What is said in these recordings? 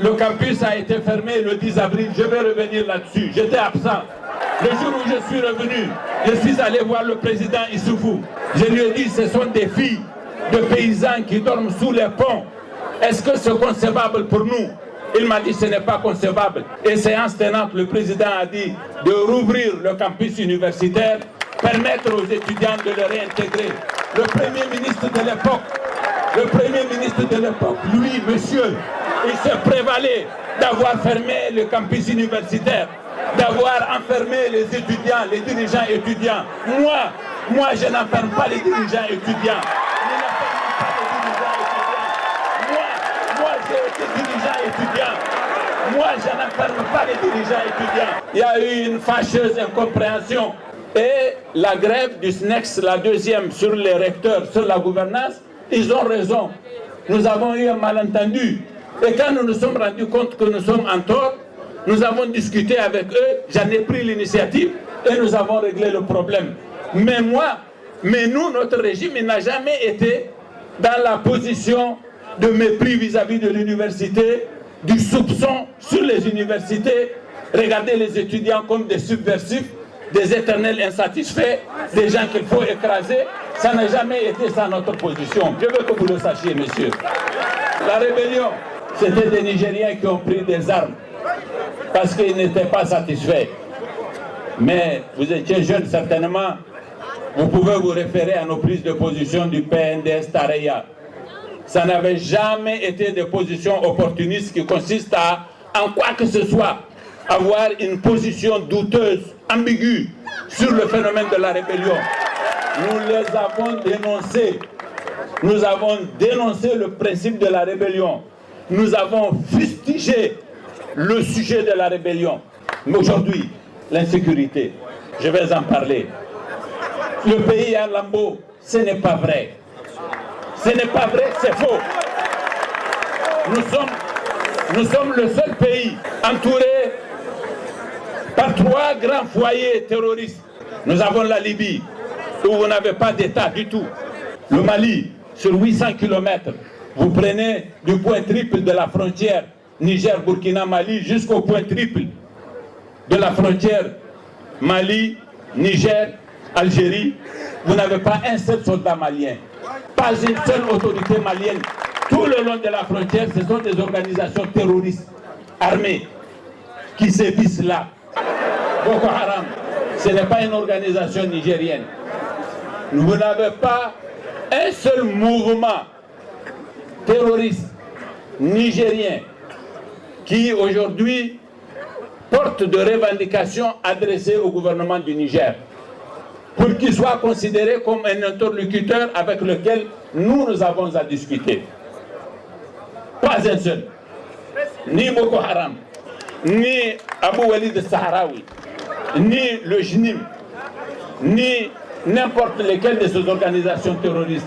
Le campus a été fermé le 10 avril, je vais revenir là-dessus. J'étais absent. Le jour où je suis revenu, je suis allé voir le président Issoufou. Je lui ai dit, ce sont des filles de paysans qui dorment sous les ponts. Est-ce que c'est concevable pour nous? Il m'a dit, ce n'est pas concevable. Et séance tenante, le président a dit de rouvrir le campus universitaire, permettre aux étudiants de le réintégrer. Le premier ministre de l'époque, lui, monsieur, il se prévalait d'avoir fermé le campus universitaire, d'avoir enfermé les étudiants, les dirigeants étudiants. Moi, je n'enferme pas les dirigeants étudiants. Moi, j'ai été dirigeant étudiant. Moi, je n'enferme pas les dirigeants étudiants. Il y a eu une fâcheuse incompréhension. Et la grève du SNEX, la deuxième sur les recteurs, sur la gouvernance, ils ont raison. Nous avons eu un malentendu. Et quand nous nous sommes rendus compte que nous sommes en tort, nous avons discuté avec eux, j'en ai pris l'initiative et nous avons réglé le problème. Mais nous, notre régime, il n'a jamais été dans la position de mépris vis-à-vis de l'université, du soupçon sur les universités, regarder les étudiants comme des subversifs, des éternels insatisfaits, des gens qu'il faut écraser. Ça n'a jamais été ça notre position. Je veux que vous le sachiez, messieurs. La rébellion, c'était des Nigériens qui ont pris des armes parce qu'ils n'étaient pas satisfaits. Mais vous étiez jeunes, certainement. Vous pouvez vous référer à nos prises de position du PNDS Tareya. Ça n'avait jamais été des positions opportunistes qui consistent à, en quoi que ce soit, avoir une position douteuse, ambiguë sur le phénomène de la rébellion. Nous les avons dénoncés. Nous avons dénoncé le principe de la rébellion. Nous avons fustigé le sujet de la rébellion. Mais aujourd'hui, l'insécurité, je vais en parler. Le pays à lambeaux, ce n'est pas vrai. Ce n'est pas vrai, c'est faux. Nous sommes le seul pays entouré par 3 grands foyers terroristes. Nous avons la Libye, où vous n'avez pas d'État du tout. Le Mali, sur 800 km, vous prenez du point triple de la frontière Niger-Burkina-Mali jusqu'au point triple de la frontière Mali-Niger-Algérie. Vous n'avez pas un seul soldat malien, pas une seule autorité malienne. Tout le long de la frontière, ce sont des organisations terroristes armées qui sévissent là. Boko Haram, ce n'est pas une organisation nigérienne. Vous n'avez pas un seul mouvement terroriste nigérien qui aujourd'hui porte de revendications adressées au gouvernement du Niger pour qu'il soit considéré comme un interlocuteur avec lequel nous avons à discuter. Pas un seul. Ni Boko Haram, ni Abu Walid Sahraoui, ni le JNIM, ni n'importe lesquelles de ces organisations terroristes.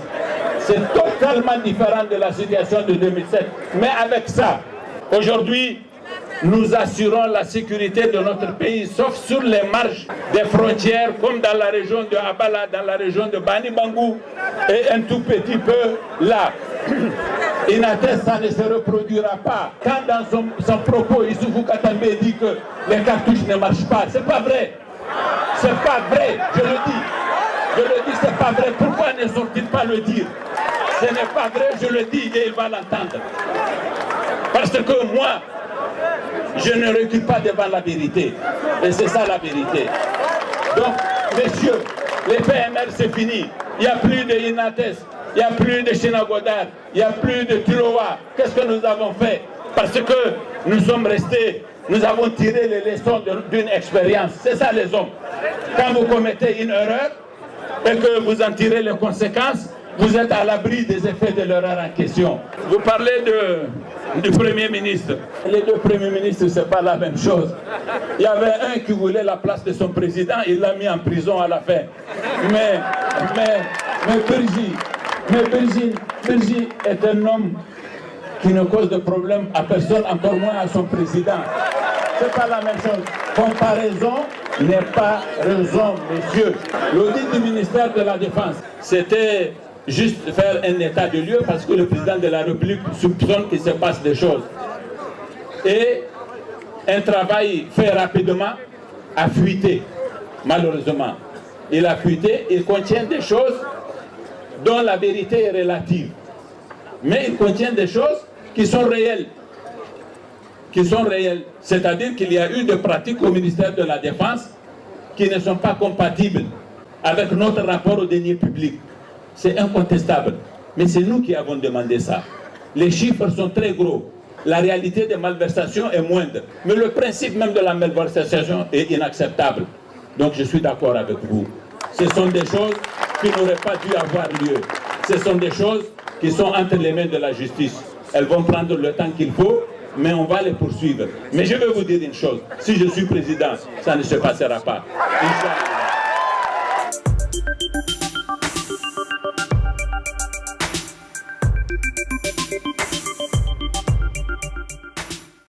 C'est totalement différent de la situation de 2007. Mais avec ça, aujourd'hui, nous assurons la sécurité de notre pays, sauf sur les marges des frontières, comme dans la région de Abala, dans la région de Bani Bangou, et un tout petit peu là. Inates, ça ne se reproduira pas. Quand dans son propos, Issoufou Katambe dit que les cartouches ne marchent pas, c'est pas vrai. C'est pas vrai, je le dis. Je le dis, c'est pas vrai. Pourquoi ne sont-ils pas le dire? Ce n'est pas vrai, je le dis et il va l'entendre. Parce que moi, je ne recule pas devant la vérité. Et c'est ça la vérité. Donc, messieurs, les PMR c'est fini. Il n'y a plus de Inates, il n'y a plus de Chinagodar, il n'y a plus de Tulowa. Qu'est-ce que nous avons fait? Parce que nous sommes restés, nous avons tiré les leçons d'une expérience. C'est ça les hommes. Quand vous commettez une erreur et que vous en tirez les conséquences, vous êtes à l'abri des effets de l'erreur en question. Vous parlez du Premier ministre. Les deux Premiers ministres, ce n'est pas la même chose. Il y avait un qui voulait la place de son président, il l'a mis en prison à la fin. Mais Bergi est un homme qui ne cause de problème à personne, encore moins à son président. Ce n'est pas la même chose. Comparaison n'est pas raison, messieurs. L'audit du ministère de la Défense, c'était juste faire un état de lieu parce que le président de la République soupçonne qu'il se passe des choses. Et un travail fait rapidement a fuité, malheureusement. Il a fuité, il contient des choses dont la vérité est relative. Mais il contient des choses qui sont réelles. C'est-à-dire qu'il y a eu des pratiques au ministère de la Défense qui ne sont pas compatibles avec notre rapport aux deniers publics. C'est incontestable. Mais c'est nous qui avons demandé ça. Les chiffres sont très gros. La réalité des malversations est moindre. Mais le principe même de la malversation est inacceptable. Donc je suis d'accord avec vous. Ce sont des choses qui n'auraient pas dû avoir lieu. Ce sont des choses qui sont entre les mains de la justice. Elles vont prendre le temps qu'il faut, mais on va les poursuivre. Mais je vais vous dire une chose. Si je suis président, ça ne se passera pas. Inch'Allah.